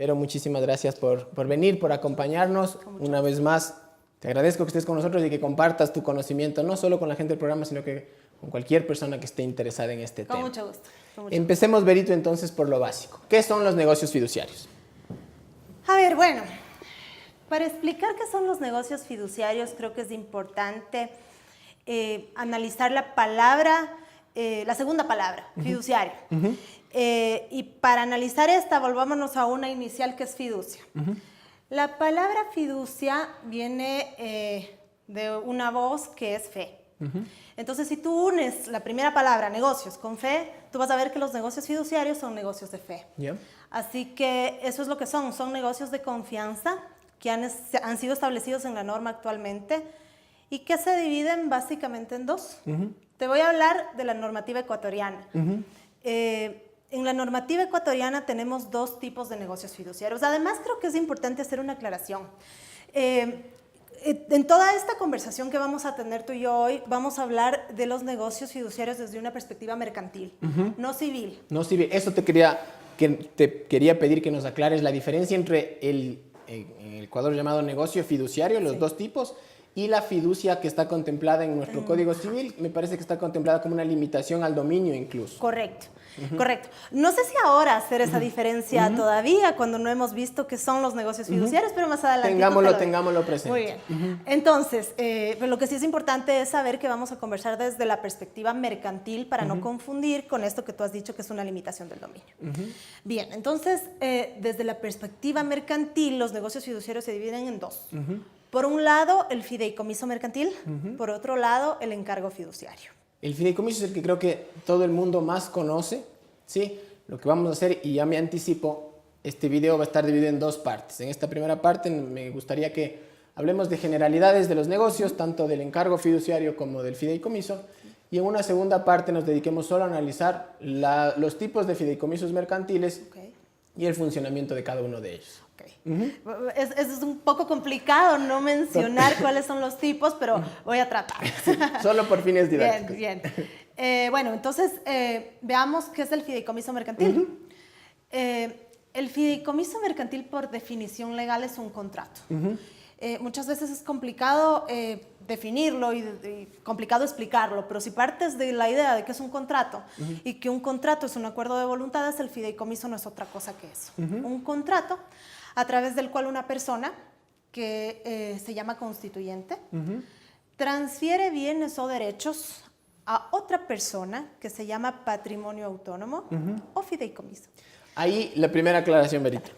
Pero muchísimas gracias por venir, por acompañarnos. Una vez más, te agradezco que estés con nosotros y que compartas tu conocimiento, no solo con la gente del programa, sino que con cualquier persona que esté interesada en este tema. Con mucho gusto. Empecemos, Berito, entonces por lo básico. ¿Qué son los negocios fiduciarios? A ver, bueno, para explicar qué son los negocios fiduciarios, creo que es importante analizar la palabra, la segunda palabra, fiduciario. Y para analizar esta, volvámonos a una inicial que es fiducia. La palabra fiducia viene de una voz que es fe. Entonces, si tú unes la primera palabra, negocios, con fe, tú vas a ver que los negocios fiduciarios son negocios de fe. Así que eso es lo que son negocios de confianza que han sido establecidos en la norma actualmente y que se dividen básicamente en dos. Te voy a hablar de la normativa ecuatoriana. En la normativa ecuatoriana tenemos dos tipos de negocios fiduciarios. Además, creo que es importante hacer una aclaración. En toda esta conversación que vamos a tener tú y yo hoy, vamos a hablar de los negocios fiduciarios desde una perspectiva mercantil, no civil. No civil. Eso te quería pedir que nos aclares la diferencia entre en el Ecuador llamado negocio fiduciario, los dos tipos, y la fiducia que está contemplada en nuestro Código Civil. Me parece que está contemplada como una limitación al dominio incluso. Correcto. Correcto. No sé si ahora hacer esa diferencia todavía, cuando no hemos visto qué son los negocios fiduciarios, pero más adelante. Tengámoslo presente. Muy bien. Entonces, lo que sí es importante es saber que vamos a conversar desde la perspectiva mercantil para no confundir con esto que tú has dicho que es una limitación del dominio. Bien, entonces, desde la perspectiva mercantil, los negocios fiduciarios se dividen en dos. Por un lado, el fideicomiso mercantil, por otro lado, el encargo fiduciario. El fideicomiso es el que creo que todo el mundo más conoce, ¿sí? Lo que vamos a hacer, y ya me anticipo, este video va a estar dividido en dos partes. En esta primera parte me gustaría que hablemos de generalidades de los negocios, tanto del encargo fiduciario como del fideicomiso, y en una segunda parte nos dediquemos solo a analizar los tipos de fideicomisos mercantiles y el funcionamiento de cada uno de ellos. Es un poco complicado no mencionar cuáles son los tipos, pero voy a tratar. Sí, solo por fines didácticos. Bien. Bueno, entonces veamos qué es el fideicomiso mercantil. El fideicomiso mercantil, por definición legal, es un contrato. Muchas veces es complicado definirlo y complicado explicarlo, pero si partes de la idea de que es un contrato y que un contrato es un acuerdo de voluntades, el fideicomiso no es otra cosa que eso. Un contrato a través del cual una persona que se llama constituyente transfiere bienes o derechos a otra persona que se llama patrimonio autónomo o fideicomiso. Ahí la primera aclaración, Berito.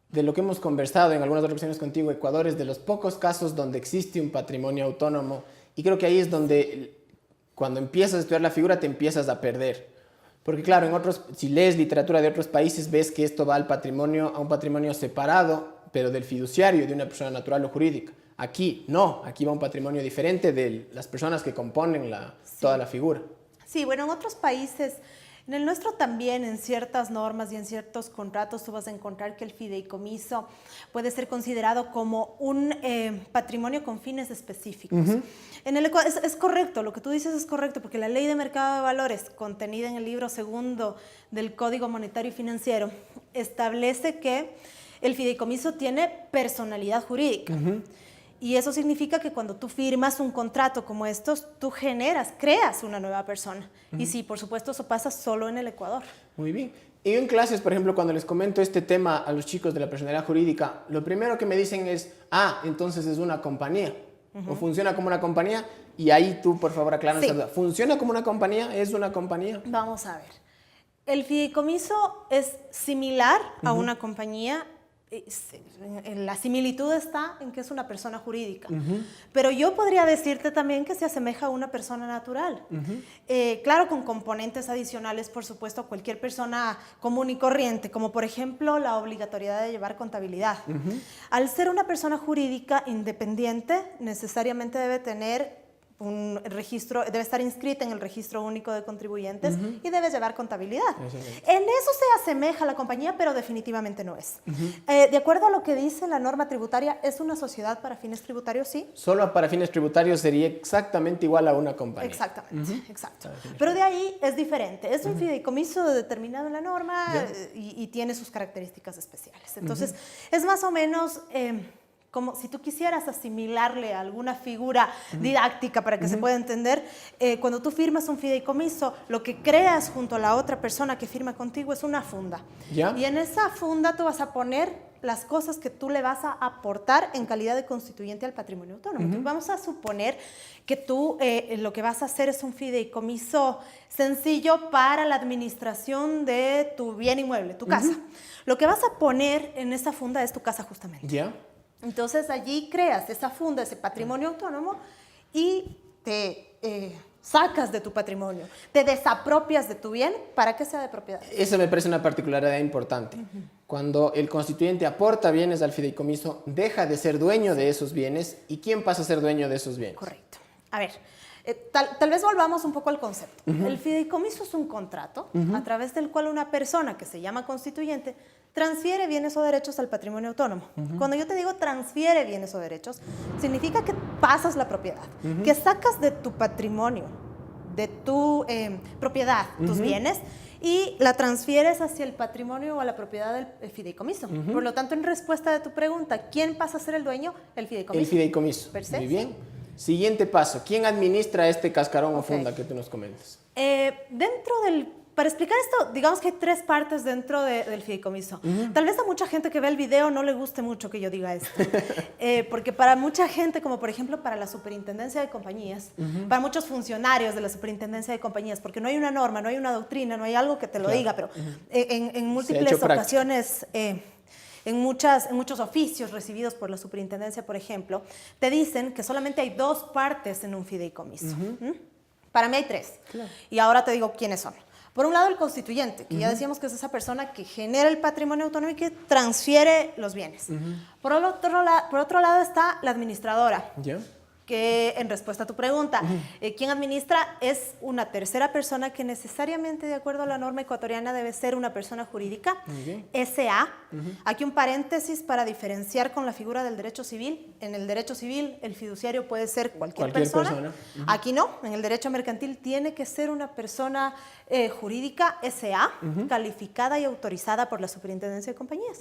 De lo que hemos conversado en algunas otras ocasiones contigo, Ecuador es de los pocos casos donde existe un patrimonio autónomo, y creo que ahí es donde cuando empiezas a estudiar la figura te empiezas a perder. Porque claro, si lees literatura de otros países ves que esto va a un patrimonio separado, pero del fiduciario, de una persona natural o jurídica. Aquí no, aquí va un patrimonio diferente de las personas que componen toda la figura. Sí, bueno, en otros países, en el nuestro también, en ciertas normas y en ciertos contratos, tú vas a encontrar que el fideicomiso puede ser considerado como un patrimonio con fines específicos. Es correcto, lo que tú dices es correcto, porque la Ley de Mercado de Valores, contenida en el libro segundo del Código Monetario y Financiero, establece que el fideicomiso tiene personalidad jurídica. Y eso significa que cuando tú firmas un contrato como estos, tú creas una nueva persona. Y sí, por supuesto, eso pasa solo en el Ecuador. Muy bien. Y en clases, por ejemplo, cuando les comento este tema a los chicos de la personalidad jurídica, lo primero que me dicen es, entonces es una compañía. O funciona como una compañía. Y ahí tú, por favor, acláranos esa duda. ¿Funciona como una compañía? ¿Es una compañía? Vamos a ver. El fideicomiso es similar a una compañía. La similitud está en que es una persona jurídica, pero yo podría decirte también que se asemeja a una persona natural, claro, con componentes adicionales, por supuesto, a cualquier persona común y corriente, como por ejemplo la obligatoriedad de llevar contabilidad. Al ser una persona jurídica independiente, necesariamente debe tener un registro, debe estar inscrita en el registro único de contribuyentes y debe llevar contabilidad. En eso se asemeja a la compañía, pero definitivamente no es. De acuerdo a lo que dice la norma tributaria, ¿es una sociedad para fines tributarios? Sí. Solo para fines tributarios sería exactamente igual a una compañía. Exactamente, exacto. Pero de ahí es diferente. Es un fideicomiso determinado en la norma y tiene sus características especiales. Entonces, es más o menos como si tú quisieras asimilarle a alguna figura didáctica para que se pueda entender, cuando tú firmas un fideicomiso, lo que creas junto a la otra persona que firma contigo es una funda. ¿Ya? Y en esa funda tú vas a poner las cosas que tú le vas a aportar en calidad de constituyente al patrimonio autónomo. Entonces, vamos a suponer que tú lo que vas a hacer es un fideicomiso sencillo para la administración de tu bien inmueble, tu casa. Lo que vas a poner en esa funda es tu casa justamente. ¿Ya? Entonces allí creas esa funda, ese patrimonio autónomo y te sacas de tu patrimonio, te desapropias de tu bien para que sea de propiedad. Eso me parece una particularidad importante. Cuando el constituyente aporta bienes al fideicomiso, deja de ser dueño de esos bienes. ¿Y quién pasa a ser dueño de esos bienes? Correcto. A ver, tal vez volvamos un poco al concepto. El fideicomiso es un contrato a través del cual una persona que se llama constituyente transfiere bienes o derechos al patrimonio autónomo. Cuando yo te digo transfiere bienes o derechos, significa que pasas la propiedad, que sacas de tu patrimonio, de tu propiedad, tus bienes, y la transfieres hacia el patrimonio o a la propiedad del fideicomiso. Por lo tanto, en respuesta de tu pregunta, ¿quién pasa a ser el dueño? El fideicomiso. El fideicomiso. Perfecto. Muy bien. Siguiente paso. ¿Quién administra este cascarón o funda que tú nos comentas? Para explicar esto, digamos que hay tres partes dentro del fideicomiso. Tal vez a mucha gente que ve el video no le guste mucho que yo diga esto, porque para mucha gente, como por ejemplo para la superintendencia de compañías, para muchos funcionarios de la superintendencia de compañías, porque no hay una norma, no hay una doctrina, no hay algo que te lo diga, pero en múltiples ocasiones, en muchos oficios recibidos por la superintendencia, por ejemplo, te dicen que solamente hay dos partes en un fideicomiso. Para mí hay tres. Claro. Y ahora te digo quiénes son. Por un lado, el constituyente, que ya decíamos que es esa persona que genera el patrimonio autónomo y que transfiere los bienes. Por otro lado está la administradora, que en respuesta a tu pregunta, ¿quién administra? Es una tercera persona que necesariamente, de acuerdo a la norma ecuatoriana, debe ser una persona jurídica, SA. Aquí un paréntesis para diferenciar con la figura del derecho civil. En el derecho civil, el fiduciario puede ser cualquier persona. Aquí no, en el derecho mercantil tiene que ser una persona jurídica, SA, calificada y autorizada por la Superintendencia de Compañías.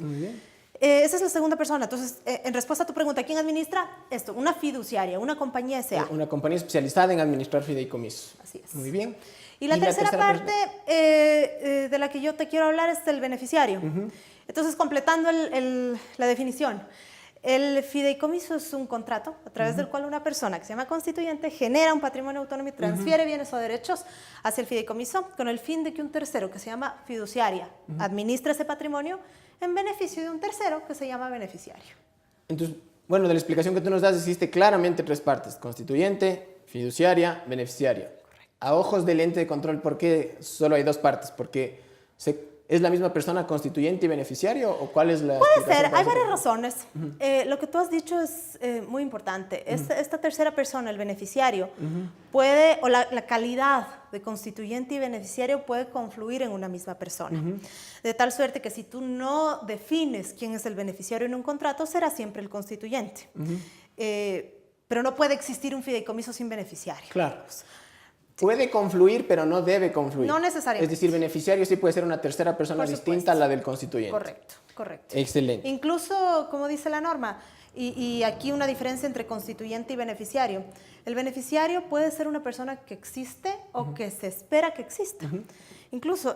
Esa es la segunda persona. Entonces, en respuesta a tu pregunta, ¿quién administra esto? Una fiduciaria, una compañía SA. Una compañía especializada en administrar fideicomisos. Así es. Muy bien. Y la tercera parte de la que yo te quiero hablar es el beneficiario. Entonces, completando la definición, el fideicomiso es un contrato a través del cual una persona que se llama constituyente genera un patrimonio autónomo y transfiere bienes o derechos hacia el fideicomiso con el fin de que un tercero que se llama fiduciaria administre ese patrimonio en beneficio de un tercero que se llama beneficiario. Entonces, bueno, de la explicación que tú nos das, existe claramente tres partes: constituyente, fiduciaria, beneficiaria. Correcto. A ojos del ente de control, ¿por qué solo hay dos partes? ¿Porque es la misma persona constituyente y beneficiario? ¿O cuál es la Puede ser, hay varias razones. Lo que tú has dicho es muy importante. Esta tercera persona, el beneficiario, puede, o la calidad de constituyente y beneficiario puede confluir en una misma persona. De tal suerte que si tú no defines quién es el beneficiario en un contrato, será siempre el constituyente. Pero no puede existir un fideicomiso sin beneficiario. Claro. Puede confluir, pero no debe confluir. No necesariamente. Es decir, beneficiario sí puede ser una tercera persona distinta a la del constituyente. Correcto, correcto. Excelente. Incluso, como dice la norma, y aquí una diferencia entre constituyente y beneficiario. El beneficiario puede ser una persona que existe o que se espera que exista. Incluso,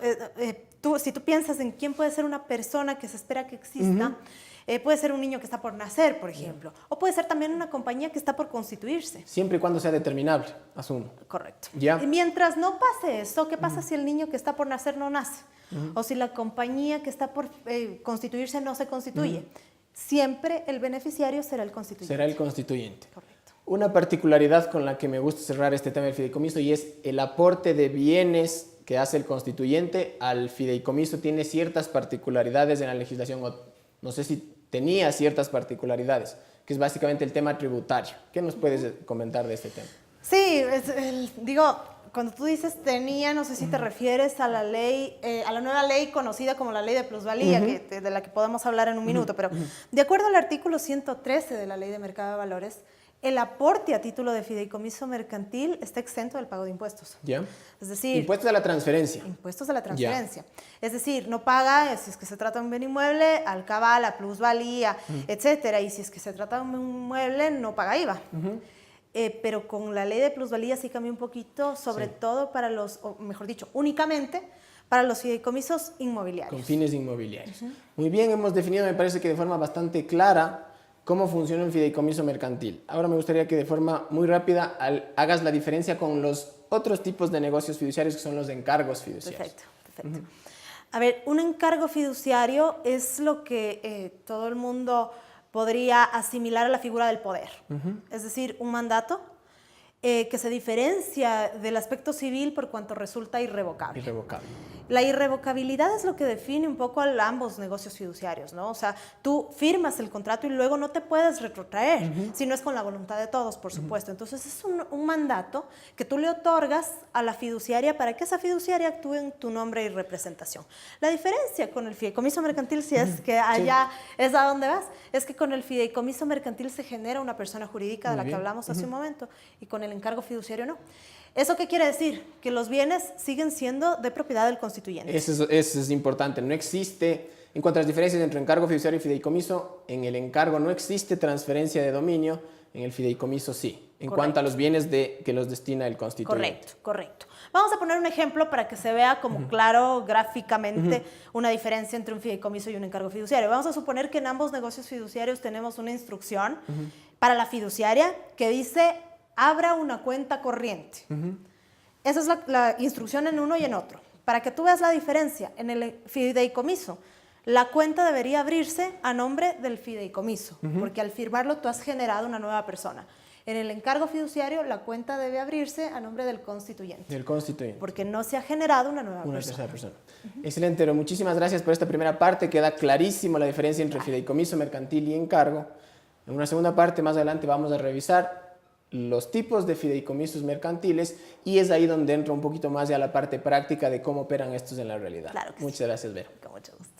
si tú piensas en quién puede ser una persona que se espera que exista, puede ser un niño que está por nacer, por ejemplo, o puede ser también una compañía que está por constituirse. Siempre y cuando sea determinable, asumo. Correcto. ¿Ya? Y mientras no pase eso, ¿qué pasa si el niño que está por nacer no nace? O si la compañía que está por constituirse no se constituye. Siempre el beneficiario será el constituyente. Será el constituyente. Correcto. Una particularidad con la que me gusta cerrar este tema del fideicomiso, y es el aporte de bienes que hace el constituyente al fideicomiso. Tiene ciertas particularidades en la legislación, o no sé si tenía ciertas particularidades, que es básicamente el tema tributario. ¿Qué nos puedes comentar de este tema? Sí, digo, cuando tú dices tenía, no sé si te refieres a la ley, a la nueva ley conocida como la ley de plusvalía, de la que podemos hablar en un minuto, pero de acuerdo al artículo 113 de la ley de mercado de valores, el aporte a título de fideicomiso mercantil está exento del pago de impuestos. ¿Ya? Es decir, Impuestos a la transferencia. impuestos a la transferencia. Es decir, no paga, si es que se trata de un bien inmueble, al cabal, a plusvalía, etcétera. Y si es que se trata de un inmueble, no paga IVA. Pero con la ley de plusvalía sí cambia un poquito, sobre todo para los, o mejor dicho, únicamente para los fideicomisos inmobiliarios. Con fines inmobiliarios. Muy bien, hemos definido, me parece que de forma bastante clara, cómo funciona un fideicomiso mercantil. Ahora me gustaría que de forma muy rápida hagas la diferencia con los otros tipos de negocios fiduciarios que son los encargos fiduciarios. Perfecto. A ver, un encargo fiduciario es lo que todo el mundo podría asimilar a la figura del poder. Es decir, un mandato que se diferencia del aspecto civil por cuanto resulta irrevocable. Irrevocable. La irrevocabilidad es lo que define un poco a ambos negocios fiduciarios, ¿no? O sea, tú firmas el contrato y luego no te puedes retrotraer, si no es con la voluntad de todos, por supuesto. Entonces, es un mandato que tú le otorgas a la fiduciaria para que esa fiduciaria actúe en tu nombre y representación. La diferencia con el fideicomiso mercantil, si es que allá es a donde vas, es que con el fideicomiso mercantil se genera una persona jurídica de la que hablamos hace un momento y con el encargo fiduciario no. ¿Eso qué quiere decir? Que los bienes siguen siendo de propiedad del constituyente. Eso es importante. No existe, en cuanto a las diferencias entre encargo fiduciario y fideicomiso, en el encargo no existe transferencia de dominio, en el fideicomiso sí, en cuanto a los bienes que los destina el constituyente. Correcto. Vamos a poner un ejemplo para que se vea como claro gráficamente una diferencia entre un fideicomiso y un encargo fiduciario. Vamos a suponer que en ambos negocios fiduciarios tenemos una instrucción para la fiduciaria que dice: abra una cuenta corriente. Esa es la instrucción en uno y en otro. Para que tú veas la diferencia, en el fideicomiso, la cuenta debería abrirse a nombre del fideicomiso, porque al firmarlo tú has generado una nueva persona. En el encargo fiduciario, la cuenta debe abrirse a nombre del constituyente. Del constituyente. Porque no se ha generado una nueva persona. Tercera persona. Excelente, pero muchísimas gracias por esta primera parte. Queda clarísimo la diferencia entre fideicomiso mercantil y encargo. En una segunda parte, más adelante, vamos a revisar los tipos de fideicomisos mercantiles y es ahí donde entra un poquito más ya la parte práctica de cómo operan estos en la realidad. Claro que Muchas gracias, Vera. Con mucho gusto.